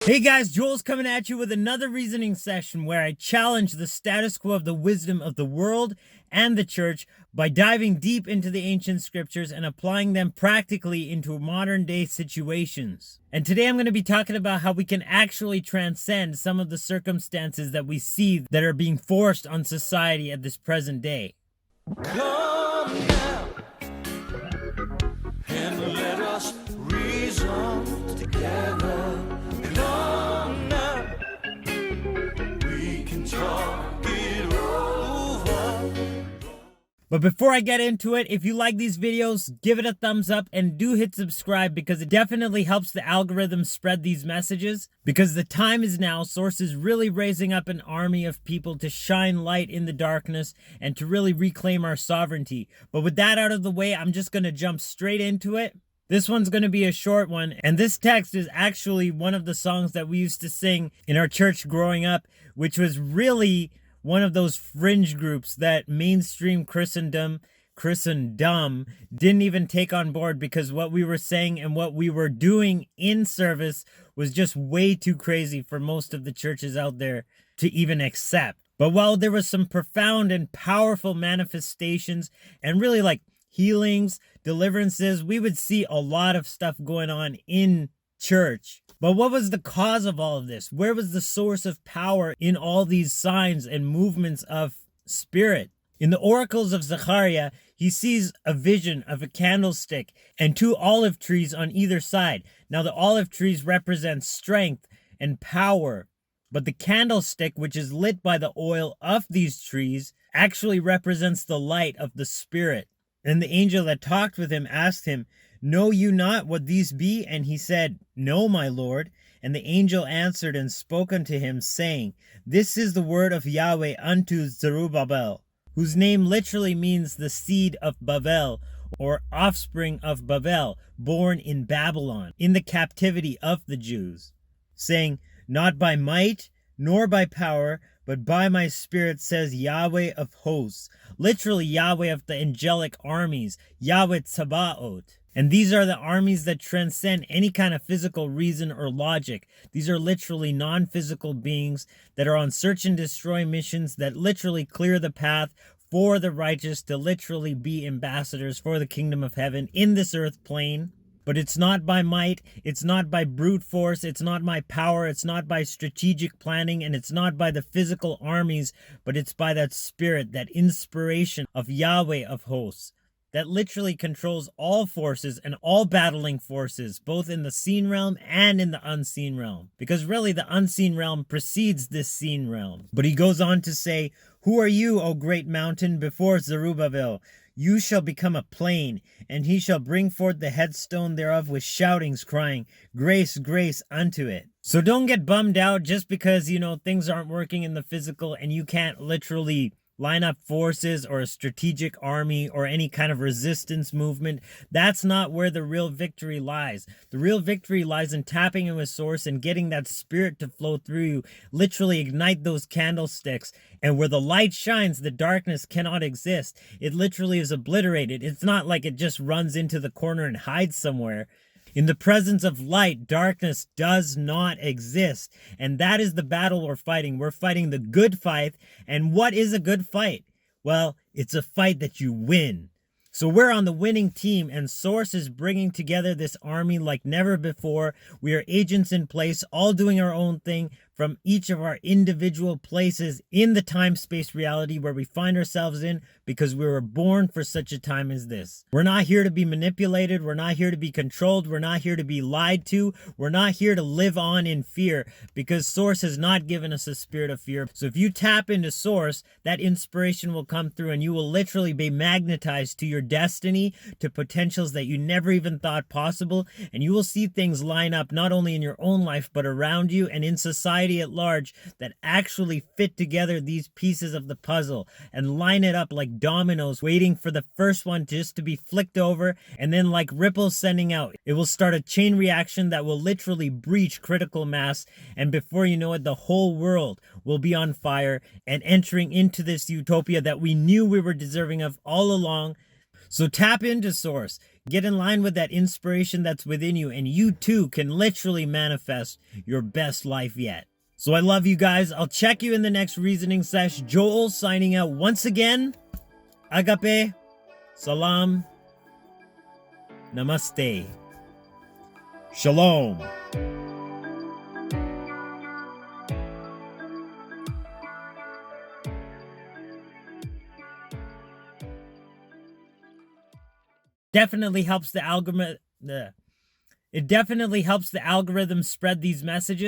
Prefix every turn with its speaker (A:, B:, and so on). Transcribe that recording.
A: Hey guys, Joel's coming at you with another reasoning session where I challenge the status quo of the wisdom of the world and the church by diving deep into the ancient scriptures and applying them practically into modern day situations. And today I'm going to be talking about how we can actually transcend some of the circumstances that we see that are being forced on society at this present day.
B: Come now and let us reason together. Come now, we can talk it over.
A: But before I get into it, if you like these videos, give it a thumbs up and do hit subscribe because it definitely helps the algorithm spread these messages. Because the time is now, Source is really raising up an army of people to shine light in the darkness and to really reclaim our sovereignty. But with that out of the way, I'm just going to jump straight into it. This one's going to be a short one, and this text is actually one of the songs that we used to sing in our church growing up, which was really one of those fringe groups that mainstream Christendom didn't even take on board because what we were saying and what we were doing in service was just way too crazy for most of the churches out there to even accept. But while there was some profound and powerful manifestations and really like healings, deliverances, we would see a lot of stuff going on in church. But what was the cause of all of this? Where was the source of power in all these signs and movements of spirit? In the oracles of Zekaryah, he sees a vision of a candlestick and two olive trees on either side. Now the olive trees represent strength and power, but the candlestick, which is lit by the oil of these trees, actually represents the light of the Spirit. And the angel that talked with him asked him, "Know you not what these be?" And he said, "No, my Lord." And the angel answered and spoke unto him, saying, "This is the word of Yahweh unto Zerubbabel," whose name literally means the seed of Babel, or offspring of Babel, born in Babylon, in the captivity of the Jews, saying, "Not by might, nor by power, but by my spirit, says Yahweh of hosts." Literally Yahweh of the angelic armies, Yahweh Tsabaoth. And these are the armies that transcend any kind of physical reason or logic. These are literally non-physical beings that are on search and destroy missions that literally clear the path for the righteous to literally be ambassadors for the kingdom of heaven in this earth plane. But it's not by might, it's not by brute force, it's not by power, it's not by strategic planning, and it's not by the physical armies, but it's by that spirit, that inspiration of Yahweh of hosts, that literally controls all forces and all battling forces, both in the seen realm and in the unseen realm. Because really the unseen realm precedes this seen realm. But he goes on to say, "Who are you, O great mountain, before Zerubbabel? You shall become a plain, and he shall bring forth the headstone thereof with shoutings, crying, Grace, grace unto it." So don't get bummed out just because, things aren't working in the physical and you can't literally line up forces or a strategic army or any kind of resistance movement. That's not where the real victory lies. The real victory lies in tapping in with Source and getting that spirit to flow through you, literally ignite those candlesticks. And where the light shines, the darkness cannot exist. It literally is obliterated. It's not like it just runs into the corner and hides somewhere. In the presence of light, darkness does not exist. And that is the battle we're fighting. We're fighting the good fight. And what is a good fight? Well, it's a fight that you win. So we're on the winning team, and Source is bringing together this army like never before. We are agents in place, all doing our own thing from each of our individual places in the time-space reality where we find ourselves in, because we were born for such a time as this. We're not here to be manipulated. We're not here to be controlled. We're not here to be lied to. We're not here to live on in fear, because Source has not given us a spirit of fear. So if you tap into Source, that inspiration will come through and you will literally be magnetized to your destiny, to potentials that you never even thought possible, and you will see things line up not only in your own life but around you and in society at large that actually fit together these pieces of the puzzle and line it up like dominoes, waiting for the first one just to be flicked over, and then like ripples sending out, it will start a chain reaction that will literally breach critical mass, and before you know it, the whole world will be on fire and entering into this utopia that we knew we were deserving of all along. So tap into Source. Get in line with that inspiration that's within you, and you too can literally manifest your best life yet. So I love you guys. I'll check you in the next reasoning sesh. Joel signing out once again. Agape. Salaam. Namaste. Shalom. Definitely helps the algorithm. It definitely helps the algorithm spread these messages.